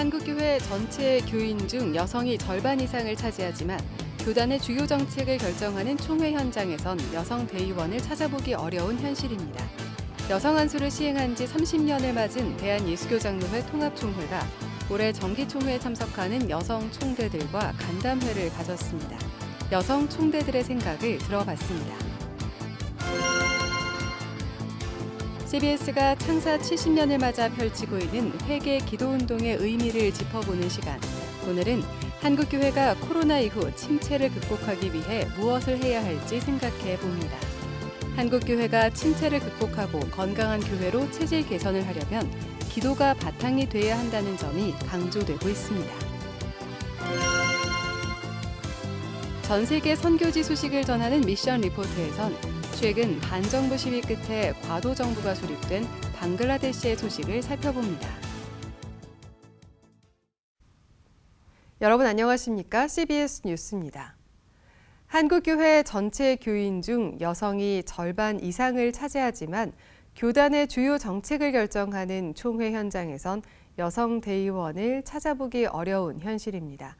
한국교회 전체 교인 중 여성이 절반 이상을 차지하지만 교단의 주요 정책을 결정하는 총회 현장에선 여성 대의원을 찾아보기 어려운 현실입니다. 여성 안수를 시행한 지 30년을 맞은 대한예수교장로회 통합총회가 올해 정기총회에 참석하는 여성 총대들과 간담회를 가졌습니다. 여성 총대들의 생각을 들어봤습니다. CBS가 창사 70년을 맞아 펼치고 있는 회개 기도운동의 의미를 짚어보는 시간. 오늘은 한국교회가 코로나 이후 침체를 극복하기 위해 무엇을 해야 할지 생각해 봅니다. 한국교회가 침체를 극복하고 건강한 교회로 체질 개선을 하려면 기도가 바탕이 돼야 한다는 점이 강조되고 있습니다. 전 세계 선교지 소식을 전하는 미션 리포트에선 최근 반정부 시위 끝에 과도 정부가 수립된 방글라데시의 소식을 살펴봅니다. 여러분 안녕하십니까? CBS 뉴스입니다. 한국교회 전체 교인 중 여성이 절반 이상을 차지하지만 교단의 주요 정책을 결정하는 총회 현장에선 여성 대의원을 찾아보기 어려운 현실입니다.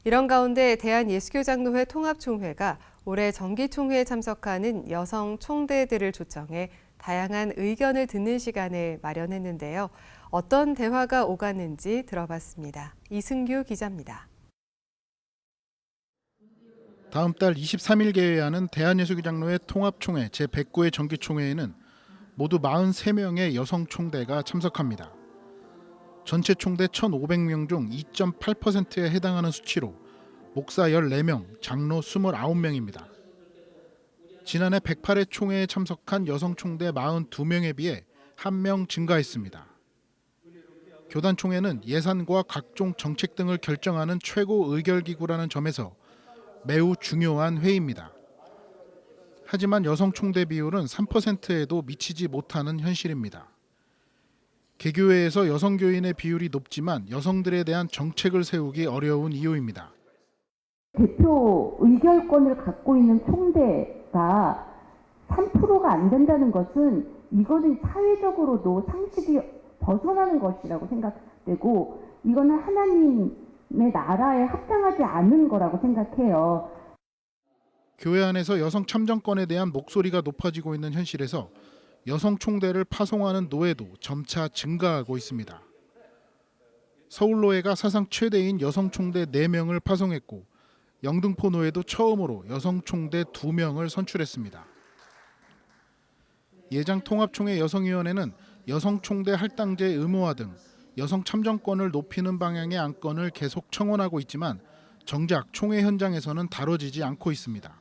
이런 가운데 대한예수교장로회 통합총회가 올해 정기총회에 참석하는 여성 총대들을 초청해 다양한 의견을 듣는 시간을 마련했는데요. 어떤 대화가 오갔는지 들어봤습니다. 이승규 기자입니다. 다음 달 23일 개회하는 대한예수교장로회 통합총회 제109회 정기총회에는 모두 43명의 여성 총대가 참석합니다. 전체 총대 1,500명 중 2.8%에 해당하는 수치로 목사 14명, 장로 29명입니다. 지난해 108회 총회에 참석한 여성 총대 42명에 비해 1명 증가했습니다. 교단 총회는 예산과 각종 정책 등을 결정하는 최고 의결기구라는 점에서 매우 중요한 회의입니다. 하지만 여성 총대 비율은 3%에도 미치지 못하는 현실입니다. 개교회에서 여성 교인의 비율이 높지만 여성들에 대한 정책을 세우기 어려운 이유입니다. 대표 의결권을 갖고 있는 총대가 3%가 안 된다는 것은 이거는 사회적으로도 상식이 벗어나는 것이라고 생각되고 이거는 하나님의 나라에 합당하지 않은 거라고 생각해요. 교회 안에서 여성 참정권에 대한 목소리가 높아지고 있는 현실에서 여성 총대를 파송하는 노예도 점차 증가하고 있습니다. 서울노예가 사상 최대인 여성 총대 4명을 파송했고 영등포 노예도 처음으로 여성 총대 2명을 선출했습니다. 예장 통합총회 여성위원회는 여성 총대 할당제 의무화 등 여성 참정권을 높이는 방향의 안건을 계속 청원하고 있지만 정작 총회 현장에서는 다뤄지지 않고 있습니다.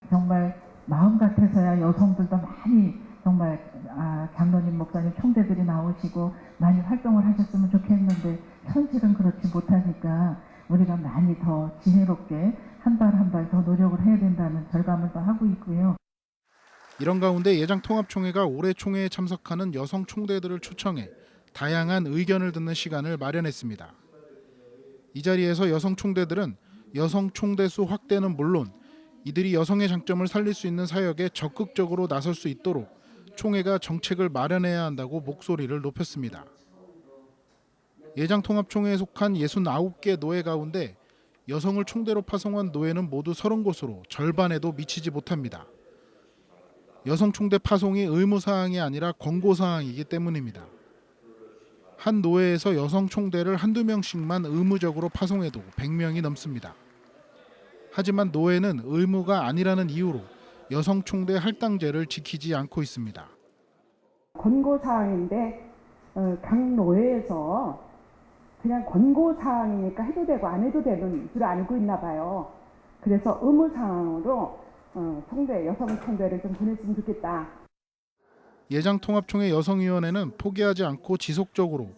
정말 마음 같아서야 여성들도 많이 정말 장로님, 목사님, 총대들이 나오시고 많이 활동을 하셨으면 좋겠는데 현실은 그렇지 못하니까 우리가 많이 더 지혜롭게 한 발 한 발 더 노력을 해야 된다는 절감을 더 하고 있고요. 이런 가운데 예장 통합총회가 올해 총회에 참석하는 여성 총대들을 초청해 다양한 의견을 듣는 시간을 마련했습니다. 이 자리에서 여성 총대들은 여성 총대 수 확대는 물론 이들이 여성의 장점을 살릴 수 있는 사역에 적극적으로 나설 수 있도록 총회가 정책을 마련해야 한다고 목소리를 높였습니다. 예장 통합총회에 속한 69개 노예 가운데 여성을 총대로 파송한 노예는 모두 30곳으로 절반에도 미치지 못합니다. 여성 총대 파송이 의무사항이 아니라 권고사항이기 때문입니다. 한 노예에서 여성 총대를 한두 명씩만 의무적으로 파송해도 100명이 넘습니다. 하지만 노예는 의무가 아니라는 이유로 여성 총대 할당제를 지키지 않고 있습니다. 권고사항인데 각 노예에서 그냥 권고사항이니까 해도 되고 안 해도 되는 줄 알고 있나 봐요. 그래서 의무사항으로 총대, 여성 총대를 좀 보냈으면 좋겠다. 예장 통합총회 여성위원회는 포기하지 않고 지속적으로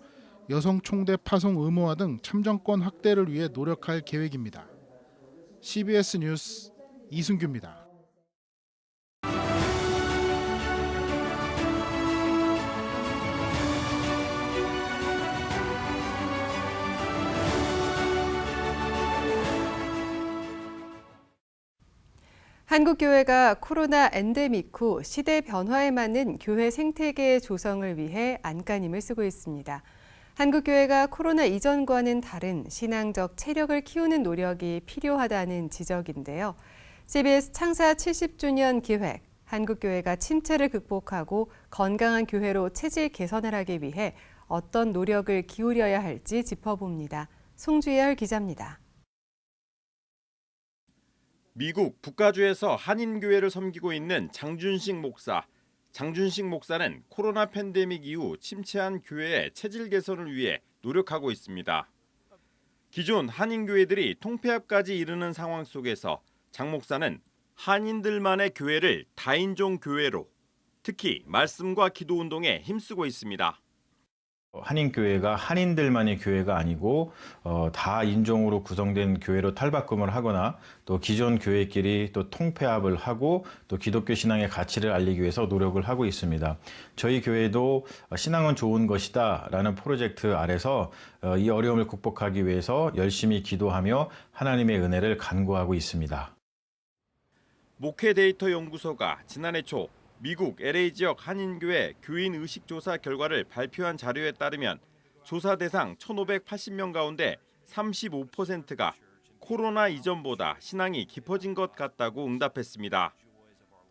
여성 총대 파송 의무화 등 참정권 확대를 위해 노력할 계획입니다. CBS 뉴스 이승규입니다. 한국교회가 코로나 엔데믹 후 시대 변화에 맞는 교회 생태계 조성을 위해 안간힘을 쓰고 있습니다. 한국교회가 코로나 이전과는 다른 신앙적 체력을 키우는 노력이 필요하다는 지적인데요. CBS 창사 70주년 기획, 한국교회가 침체를 극복하고 건강한 교회로 체질 개선을 하기 위해 어떤 노력을 기울여야 할지 짚어봅니다. 송주열 기자입니다. 미국 북가주에서 한인교회를 섬기고 있는 장준식 목사. 장준식 목사는 코로나 팬데믹 이후 침체한 교회의 체질 개선을 위해 노력하고 있습니다. 기존 한인교회들이 통폐합까지 이르는 상황 속에서 장 목사는 한인들만의 교회를 다인종 교회로, 특히 말씀과 기도 운동에 힘쓰고 있습니다. 한인교회가 한인들만의 교회가 아니고 다 인종으로 구성된 교회로 탈바꿈을 하거나 또 기존 교회끼리 또 통폐합을 하고 또 기독교 신앙의 가치를 알리기 위해서 노력을 하고 있습니다. 저희 교회도 신앙은 좋은 것이다 라는 프로젝트 아래서 이 어려움을 극복하기 위해서 열심히 기도하며 하나님의 은혜를 간구하고 있습니다. 목회 데이터 연구소가 지난해 초 미국 LA 지역 한인교회 교인 의식 조사 결과를 발표한 자료에 따르면 조사 대상 1,580명 가운데 35%가 코로나 이전보다 신앙이 깊어진 것 같다고 응답했습니다.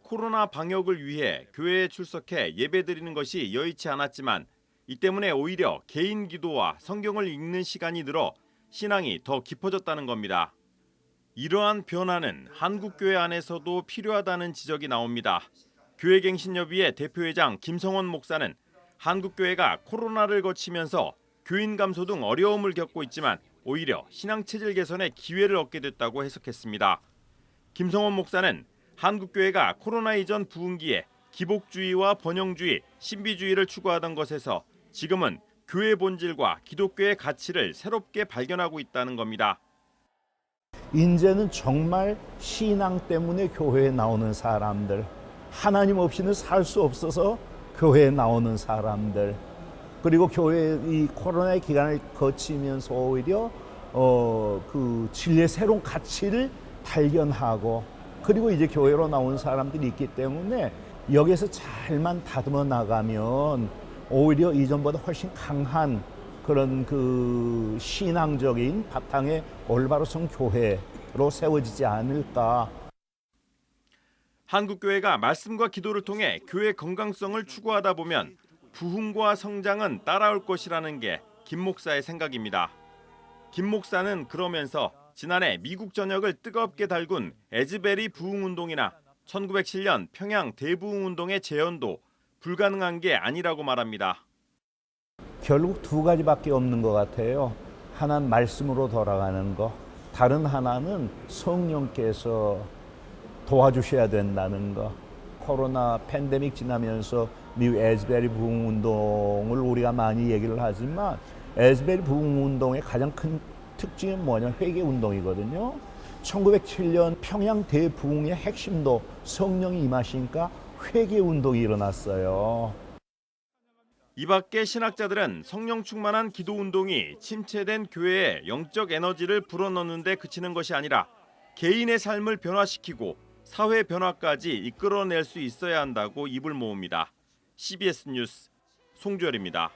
코로나 방역을 위해 교회에 출석해 예배드리는 것이 여의치 않았지만 이 때문에 오히려 개인 기도와 성경을 읽는 시간이 늘어 신앙이 더 깊어졌다는 겁니다. 이러한 변화는 한국교회 안에서도 필요하다는 지적이 나옵니다. 교회갱신협의회 대표회장 김성원 목사는 한국교회가 코로나를 거치면서 교인 감소 등 어려움을 겪고 있지만 오히려 신앙체질 개선의 기회를 얻게 됐다고 해석했습니다. 김성원 목사는 한국교회가 코로나 이전 부흥기에 기복주의와 번영주의, 신비주의를 추구하던 것에서 지금은 교회 본질과 기독교의 가치를 새롭게 발견하고 있다는 겁니다. 이제는 정말 신앙 때문에 교회에 나오는 사람들, 하나님 없이는 살 수 없어서 교회에 나오는 사람들, 그리고 교회 이 코로나의 기간을 거치면서 오히려 그 진리의 새로운 가치를 발견하고 그리고 이제 교회로 나온 사람들이 있기 때문에 여기에서 잘만 다듬어 나가면 오히려 이전보다 훨씬 강한 그런 그 신앙적인 바탕에 올바로 선 교회로 세워지지 않을까. 한국교회가 말씀과 기도를 통해 교회 건강성을 추구하다 보면 부흥과 성장은 따라올 것이라는 게 김 목사의 생각입니다. 김 목사는 그러면서 지난해 미국 전역을 뜨겁게 달군 에즈베리 부흥운동이나 1907년 평양 대부흥운동의 재현도 불가능한 게 아니라고 말합니다. 결국 두 가지밖에 없는 것 같아요. 하나는 말씀으로 돌아가는 거, 다른 하나는 성령께서 도와주셔야 된다는 거. 코로나 팬데믹 지나면서 미국 에즈베리 부흥운동을 우리가 많이 얘기를 하지만 에즈베리 부흥운동의 가장 큰 특징이 뭐냐면 회개운동이거든요. 1907년 평양 대부흥의 핵심도 성령이 임하시니까 회개운동이 일어났어요. 이 밖에 신학자들은 성령 충만한 기도 운동이 침체된 교회에 영적 에너지를 불어넣는 데 그치는 것이 아니라 개인의 삶을 변화시키고 사회 변화까지 이끌어낼 수 있어야 한다고 입을 모읍니다. CBS 뉴스 송주열입니다.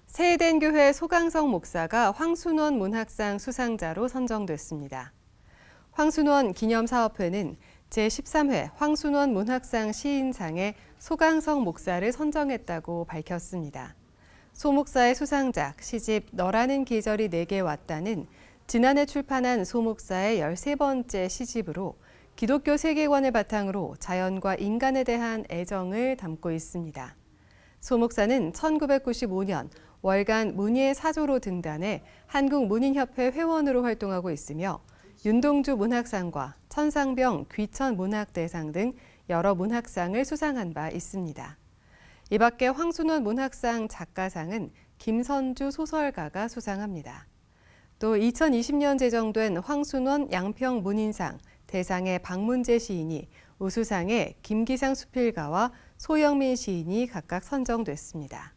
세해된 소강성 목사가 황순원 문학상 수상자로 선정됐습니다. 황순원 기념사업회는 제13회 황순원 문학상 시인상에 소강성 목사를 선정했다고 밝혔습니다. 소 목사의 수상작 시집 너라는 계절이 내게 왔다는 지난해 출판한 소 목사의 13번째 시집으로 기독교 세계관을 바탕으로 자연과 인간에 대한 애정을 담고 있습니다. 소 목사는 1995년 월간 문예의 사조로 등단해 한국문인협회 회원으로 활동하고 있으며 윤동주 문학상과 천상병 귀천 문학대상 등 여러 문학상을 수상한 바 있습니다. 이 밖에 황순원 문학상 작가상은 김선주 소설가가 수상합니다. 또 2020년 제정된 황순원 양평 문인상 대상의 박문재 시인이, 우수상에 김기상 수필가와 소영민 시인이 각각 선정됐습니다.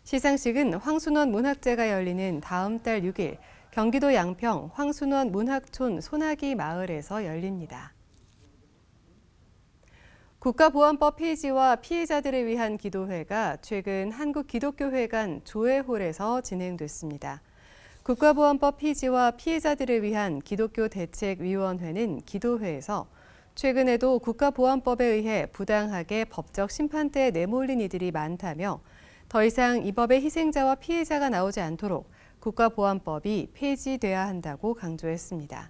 시상식은 황순원 문학제가 열리는 다음 달 6일 경기도 양평 황순원 문학촌 소나기 마을에서 열립니다. 국가보안법 폐지와 피해자들을 위한 기도회가 최근 한국기독교회관 조회홀에서 진행됐습니다. 국가보안법 폐지와 피해자들을 위한 기독교 대책위원회는 기도회에서 최근에도 국가보안법에 의해 부당하게 법적 심판대에 내몰린 이들이 많다며 더 이상 이 법의 희생자와 피해자가 나오지 않도록 국가보안법이 폐지돼야 한다고 강조했습니다.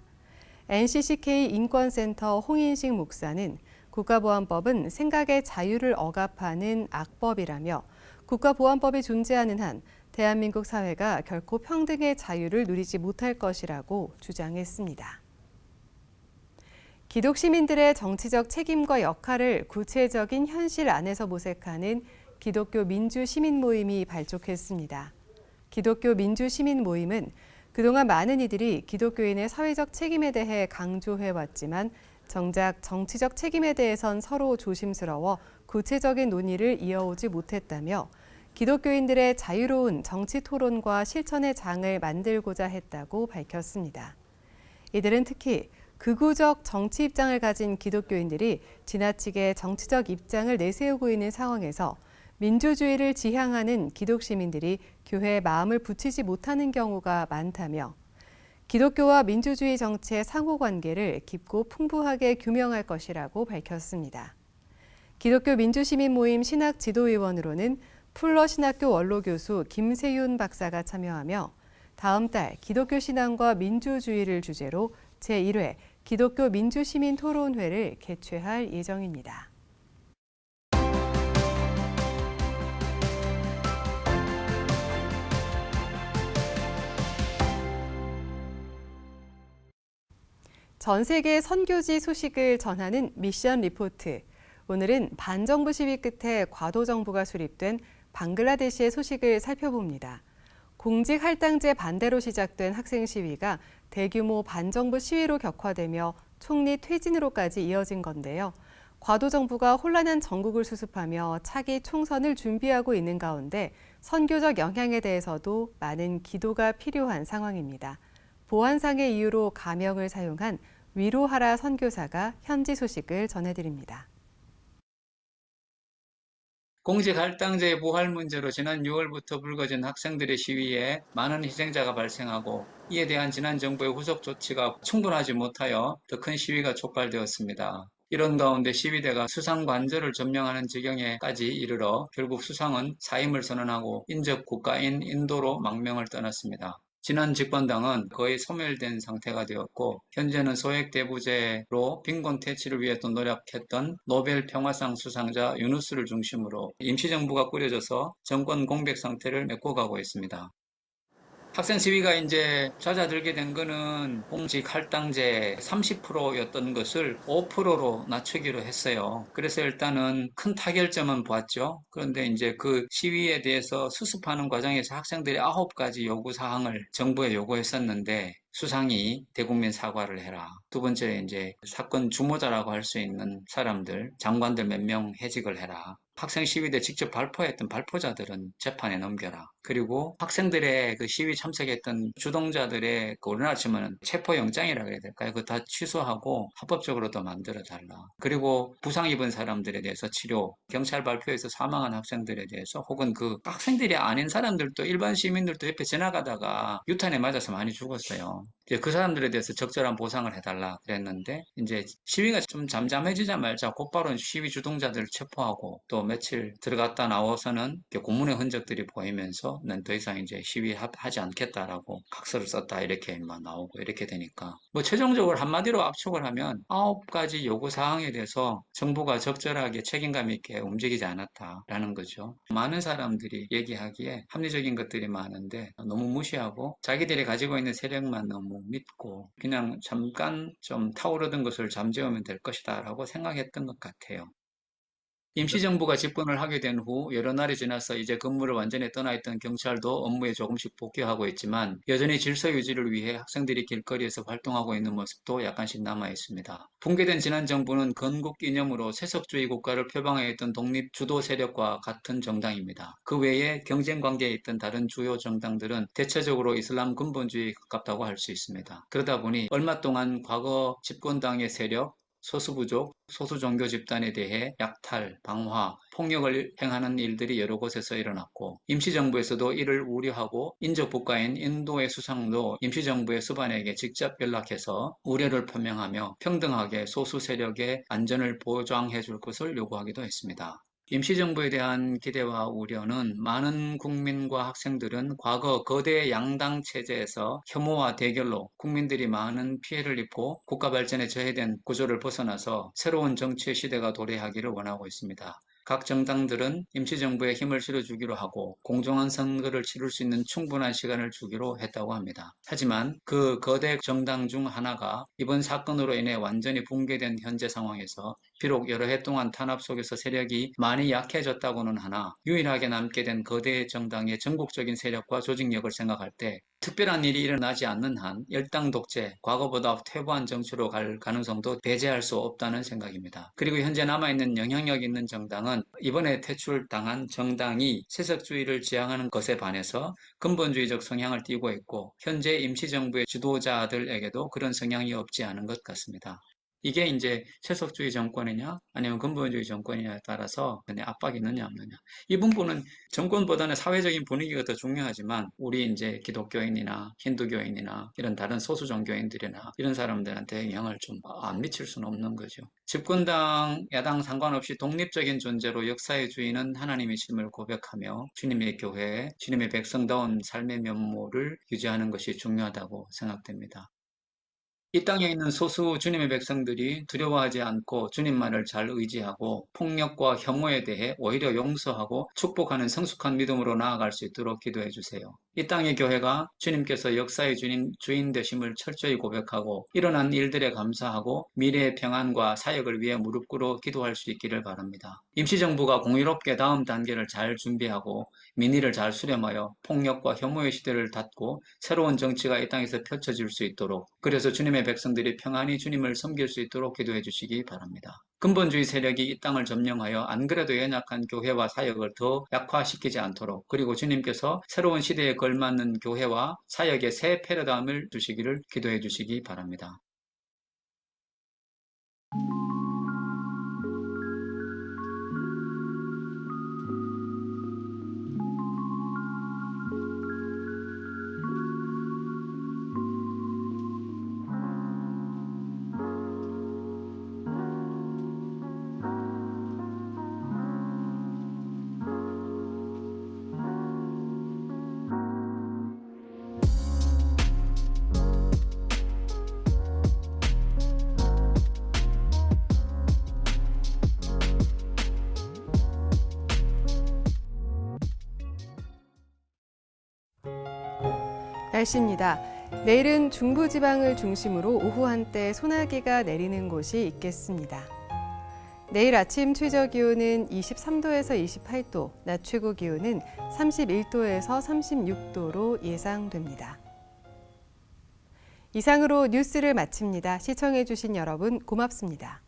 NCCK 인권센터 홍인식 목사는 국가보안법은 생각의 자유를 억압하는 악법이라며 국가보안법이 존재하는 한 대한민국 사회가 결코 평등의 자유를 누리지 못할 것이라고 주장했습니다. 기독 시민들의 정치적 책임과 역할을 구체적인 현실 안에서 모색하는 기독교 민주 시민 모임이 발족했습니다. 기독교 민주 시민 모임은 그동안 많은 이들이 기독교인의 사회적 책임에 대해 강조해왔지만 정작 정치적 책임에 대해선 서로 조심스러워 구체적인 논의를 이어오지 못했다며 기독교인들의 자유로운 정치 토론과 실천의 장을 만들고자 했다고 밝혔습니다. 이들은 특히 극우적 정치 입장을 가진 기독교인들이 지나치게 정치적 입장을 내세우고 있는 상황에서 민주주의를 지향하는 기독 시민들이 교회에 마음을 붙이지 못하는 경우가 많다며 기독교와 민주주의 정치의 상호관계를 깊고 풍부하게 규명할 것이라고 밝혔습니다. 기독교 민주시민 모임 신학지도위원으로는 풀러 신학교 원로교수 김세윤 박사가 참여하며 다음 달 기독교 신앙과 민주주의를 주제로 제1회 기독교 민주시민 토론회를 개최할 예정입니다. 전 세계 선교지 소식을 전하는 미션 리포트. 오늘은 반정부 시위 끝에 과도 정부가 수립된 방글라데시의 소식을 살펴봅니다. 공직 할당제 반대로 시작된 학생 시위가 대규모 반정부 시위로 격화되며 총리 퇴진으로까지 이어진 건데요. 과도 정부가 혼란한 정국을 수습하며 차기 총선을 준비하고 있는 가운데 선교적 영향에 대해서도 많은 기도가 필요한 상황입니다. 보안상의 이유로 가명을 사용한 위로하라 선교사가 현지 소식을 전해드립니다. 공직 할당제 부활 문제로 지난 6월부터 불거진 학생들의 시위에 많은 희생자가 발생하고 이에 대한 지난 정부의 후속 조치가 충분하지 못하여 더 큰 시위가 촉발되었습니다. 이런 가운데 시위대가 수상 관절을 점령하는 지경에까지 이르러 결국 수상은 사임을 선언하고 인접 국가인 인도로 망명을 떠났습니다. 지난 집권당은 거의 소멸된 상태가 되었고 현재는 소액 대부제로 빈곤 퇴치를 위해 또 노력했던 노벨 평화상 수상자 유누스를 중심으로 임시정부가 꾸려져서 정권 공백 상태를 메꿔 가고 있습니다. 학생 시위가 이제 잦아들게 된 거는 공직 할당제 30%였던 것을 5%로 낮추기로 했어요. 그래서 일단은 큰 타결점은 보았죠. 그런데 이제 그 시위에 대해서 수습하는 과정에서 학생들이 9가지 요구사항을 정부에 요구했었는데 수상이 대국민 사과를 해라. 두 번째 이제 사건 주모자라고 할 수 있는 사람들, 장관들 몇 명 해직을 해라. 학생 시위대 직접 발포했던 발포자들은 재판에 넘겨라. 그리고 학생들의 그 시위 참석했던 주동자들의 우리나라 치면은 체포영장이라고 해야 될까요? 그거 다 취소하고 합법적으로 더 만들어 달라. 그리고 부상 입은 사람들에 대해서 치료, 경찰 발표에서 사망한 학생들에 대해서 혹은 그 학생들이 아닌 사람들도 일반 시민들도 옆에 지나가다가 유탄에 맞아서 많이 죽었어요. 이제 그 사람들에 대해서 적절한 보상을 해달라 그랬는데 이제 시위가 좀 잠잠해지자마자 곧바로 시위 주동자들을 체포하고 또 며칠 들어갔다 나와서는 고문의 흔적들이 보이면서 난 더 이상 이제 시위하지 않겠다라고 각서를 썼다 이렇게 막 나오고 이렇게 되니까 뭐 최종적으로 한마디로 압축을 하면 9가지 요구사항에 대해서 정부가 적절하게 책임감 있게 움직이지 않았다라는 거죠. 많은 사람들이 얘기하기에 합리적인 것들이 많은데 너무 무시하고 자기들이 가지고 있는 세력만 너무 믿고 그냥 잠깐 좀 타오르던 것을 잠재우면 될 것이다 라고 생각했던 것 같아요. 임시정부가 집권을 하게 된 후 여러 날이 지나서 이제 근무를 완전히 떠나 있던 경찰도 업무에 조금씩 복귀하고 있지만 여전히 질서 유지를 위해 학생들이 길거리에서 활동하고 있는 모습도 약간씩 남아 있습니다. 붕괴된 지난 정부는 건국 이념으로 세속주의 국가를 표방해있던 독립 주도 세력과 같은 정당입니다. 그 외에 경쟁 관계에 있던 다른 주요 정당들은 대체적으로 이슬람 근본주의에 가깝다고 할 수 있습니다. 그러다 보니 얼마 동안 과거 집권당의 세력 소수부족, 소수종교 집단에 대해 약탈, 방화, 폭력을 행하는 일들이 여러 곳에서 일어났고 임시정부에서도 이를 우려하고 인접국가인 인도의 수상도 임시정부의 수반에게 직접 연락해서 우려를 표명하며 평등하게 소수 세력의 안전을 보장해 줄 것을 요구하기도 했습니다. 임시정부에 대한 기대와 우려는 많은 국민과 학생들은 과거 거대 양당 체제에서 혐오와 대결로 국민들이 많은 피해를 입고 국가 발전에 저해된 구조를 벗어나서 새로운 정치의 시대가 도래하기를 원하고 있습니다. 각 정당들은 임시정부에 힘을 실어주기로 하고 공정한 선거를 치를 수 있는 충분한 시간을 주기로 했다고 합니다. 하지만 그 거대 정당 중 하나가 이번 사건으로 인해 완전히 붕괴된 현재 상황에서 비록 여러 해 동안 탄압 속에서 세력이 많이 약해졌다고는 하나 유일하게 남게 된 거대 정당의 전국적인 세력과 조직력을 생각할 때 특별한 일이 일어나지 않는 한 열당 독재, 과거보다 퇴보한 정치로 갈 가능성도 배제할 수 없다는 생각입니다. 그리고 현재 남아있는 영향력 있는 정당은 이번에 퇴출당한 정당이 세속주의를 지향하는 것에 반해서 근본주의적 성향을 띠고 있고 현재 임시정부의 지도자들에게도 그런 성향이 없지 않은 것 같습니다. 이게 이제 세속주의 정권이냐 아니면 근본주의 정권이냐에 따라서 압박이 있느냐 없느냐. 이 부분은 정권보다는 사회적인 분위기가 더 중요하지만 우리 이제 기독교인이나 힌두교인이나 이런 다른 소수 종교인들이나 이런 사람들한테 영향을 좀 안 미칠 수는 없는 거죠. 집권당, 야당 상관없이 독립적인 존재로 역사의 주인은 하나님이심을 고백하며 주님의 교회, 주님의 백성다운 삶의 면모를 유지하는 것이 중요하다고 생각됩니다. 이 땅에 있는 소수 주님의 백성들이 두려워하지 않고 주님만을 잘 의지하고 폭력과 혐오에 대해 오히려 용서하고 축복하는 성숙한 믿음으로 나아갈 수 있도록 기도해 주세요. 이 땅의 교회가 주님께서 역사의 주인 되심을 철저히 고백하고 일어난 일들에 감사하고 미래의 평안과 사역을 위해 무릎 꿇어 기도할 수 있기를 바랍니다. 임시정부가 공의롭게 다음 단계를 잘 준비하고 민의를 잘 수렴하여 폭력과 혐오의 시대를 닫고 새로운 정치가 이 땅에서 펼쳐질 수 있도록 그래서 주님의 백성들이 평안히 주님을 섬길 수 있도록 기도해 주시기 바랍니다. 근본주의 세력이 이 땅을 점령하여 안 그래도 연약한 교회와 사역을 더 약화시키지 않도록 그리고 주님께서 새로운 시대에 걸맞는 교회와 사역의 새 패러다임을 주시기를 기도해 주시기 바랍니다. 날씨입니다. 내일은 중부지방을 중심으로 오후 한때 소나기가 내리는 곳이 있겠습니다. 내일 아침 최저 기온은 23도에서 28도, 낮 최고 기온은 31도에서 36도로 예상됩니다. 이상으로 뉴스를 마칩니다. 시청해주신 여러분 고맙습니다.